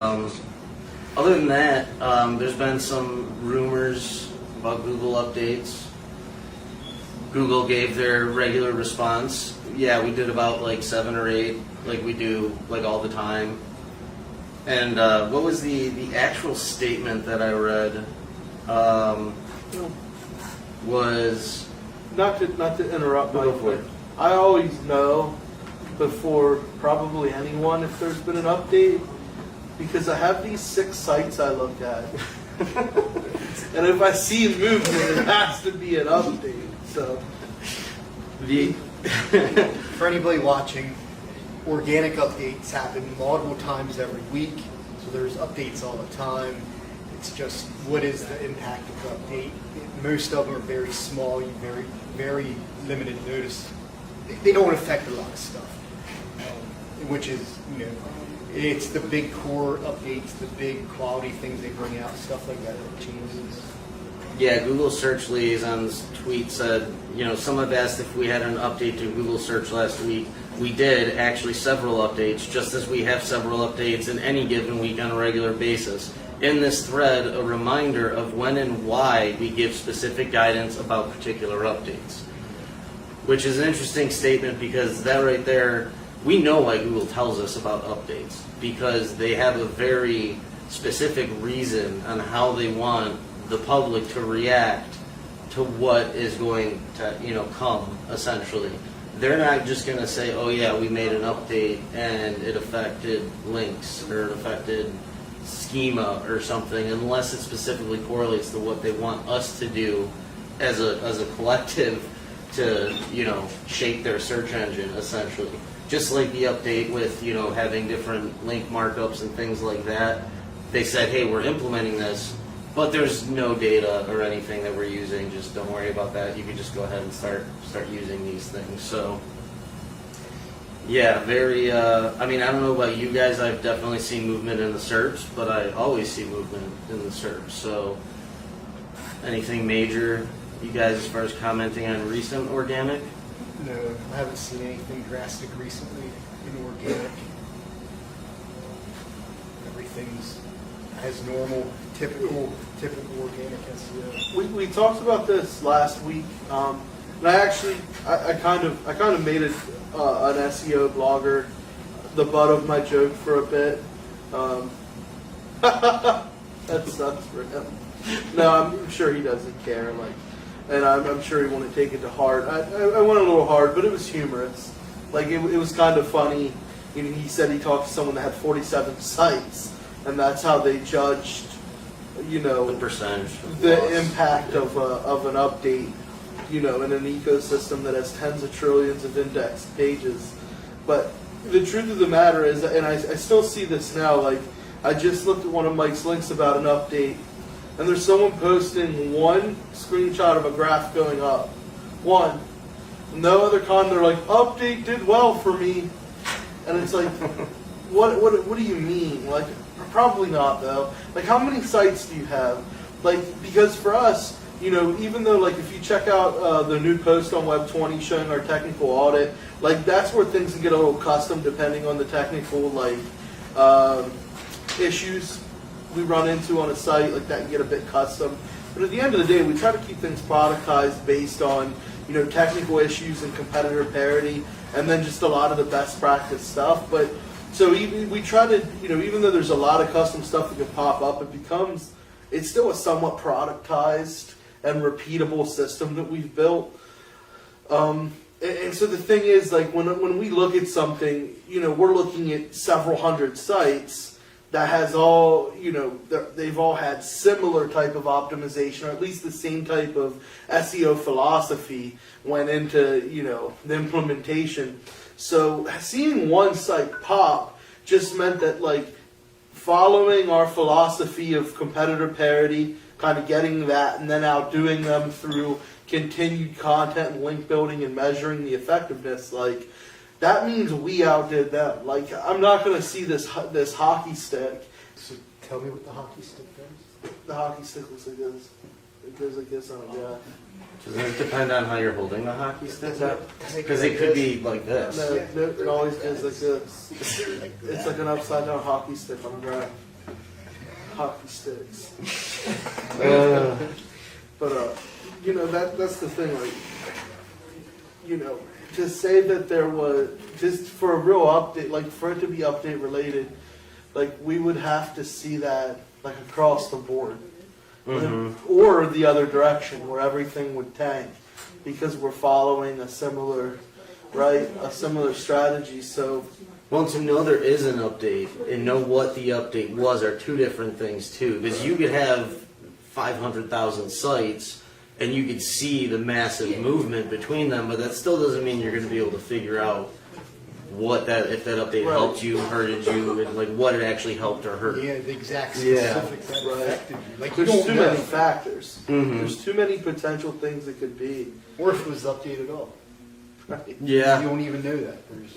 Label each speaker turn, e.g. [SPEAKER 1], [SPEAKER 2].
[SPEAKER 1] Um, Other than that, there's been some rumors about Google updates. Google gave their regular response. Yeah, we did about like 7 or 8, like we do like all the time. And what was the actual statement that I read? Was
[SPEAKER 2] Not to interrupt,
[SPEAKER 1] Go
[SPEAKER 2] Mike,
[SPEAKER 1] for
[SPEAKER 2] but
[SPEAKER 1] it.
[SPEAKER 2] I always know before probably anyone if there's been an update because I have these 6 sites I look at. And if I see movement, it has to be an update. So
[SPEAKER 1] the
[SPEAKER 3] For anybody watching, organic updates happen multiple times every week, so there's updates all the time. It's just, what is the impact of the update? Most of them are very small, you very limited notice. They don't affect a lot of stuff, which is, it's the big core updates, the big quality things they bring out, stuff like that changes.
[SPEAKER 1] Yeah, Google Search Liaison's tweet said, some have asked if we had an update to Google Search last week. We did, actually several updates, just as we have several updates in any given week on a regular basis. In this thread, a reminder of when and why we give specific guidance about particular updates. Which is an interesting statement because that right there, we know why Google tells us about updates. Because they have a very specific reason on how they want the public to react to what is going to come, essentially. They're not just going to say, oh yeah, we made an update and it affected links or it affected schema or something, unless it specifically correlates to what they want us to do as a collective to shape their search engine, essentially. Just like the update with having different link markups and things like that. They said, hey, we're implementing this, but there's no data or anything that we're using. Just don't worry about that. You can just go ahead and start using these things. So yeah, very. I don't know about you guys. I've definitely seen movement in the SERPs, but I always see movement in the SERPs. So anything major, you guys, as far as commenting on recent organic?
[SPEAKER 3] No, I haven't seen anything drastic recently in organic. Everything's as normal, typical organic SEO.
[SPEAKER 2] we talked about this last week, and I kind of made it an SEO blogger the butt of my joke for a bit. That sucks for him. No, I'm sure he doesn't care. And I'm sure he won't take it to heart. I went a little hard, but it was humorous. It was kind of funny. He said he talked to someone that had 47 sites, and that's how they judged,
[SPEAKER 1] The percentage.
[SPEAKER 2] the impact of an update, in an ecosystem that has tens of trillions of indexed pages. But the truth of the matter is, and I still see this now, I just looked at one of Mike's links about an update, and there's someone posting one screenshot of a graph going up. One. No other they're like, update did well for me. And it's like, what do you mean? Probably not though. How many sites do you have? Because for us, even though if you check out the new post on Web 20 showing our technical audit, that's where things can get a little custom depending on the technical issues we run into on a site, that can get a bit custom. But at the end of the day, we try to keep things productized based on technical issues and competitor parity, and then just a lot of the best practice stuff. But so we try to even though there's a lot of custom stuff that can pop up, it's still a somewhat productized and repeatable system that we've built. And so the thing is, when we look at something, we're looking at several hundred sites that has all, they've all had similar type of optimization, or at least the same type of SEO philosophy went into, the implementation. So seeing one site pop just meant that, following our philosophy of competitor parity, kind of getting that, and then outdoing them through continued content and link building and measuring the effectiveness, that means we outdid them. I'm not going to see this hockey stick.
[SPEAKER 3] So tell me what the hockey stick does.
[SPEAKER 2] The hockey stick looks like this. It goes like this on a graph.
[SPEAKER 1] Does it depend on how you're holding the hockey stick?
[SPEAKER 3] Does it
[SPEAKER 1] Because it could be like this.
[SPEAKER 2] No, it always goes like this. It's like an upside down hockey stick on a graph. hockey sticks.
[SPEAKER 1] Uh,
[SPEAKER 2] But you know, that's the thing. Like, you know, to say that there was just for a real update, like for it to be update related, like we would have to see that like across the board, or the other direction where everything would tank because we're following a similar, right, a similar strategy. So.
[SPEAKER 1] well, to know there is an update and know what the update was are two different things too. Because you could have 500,000 sites and you could see the massive movement between them, but that still doesn't mean you're going to be able to figure out what that if that update
[SPEAKER 2] Right.
[SPEAKER 1] helped you, hurted you, and like what it actually helped or hurt.
[SPEAKER 3] Yeah, the exact
[SPEAKER 1] Yeah.
[SPEAKER 3] specifics that
[SPEAKER 2] Right.
[SPEAKER 3] affected you. Like you
[SPEAKER 2] There's
[SPEAKER 3] don't
[SPEAKER 2] too
[SPEAKER 3] know.
[SPEAKER 2] many factors.
[SPEAKER 1] Mhm.
[SPEAKER 2] There's too many potential things it could be.
[SPEAKER 3] Or if it was updated at all.
[SPEAKER 2] Right.
[SPEAKER 1] Yeah.
[SPEAKER 3] You don't even know that. There's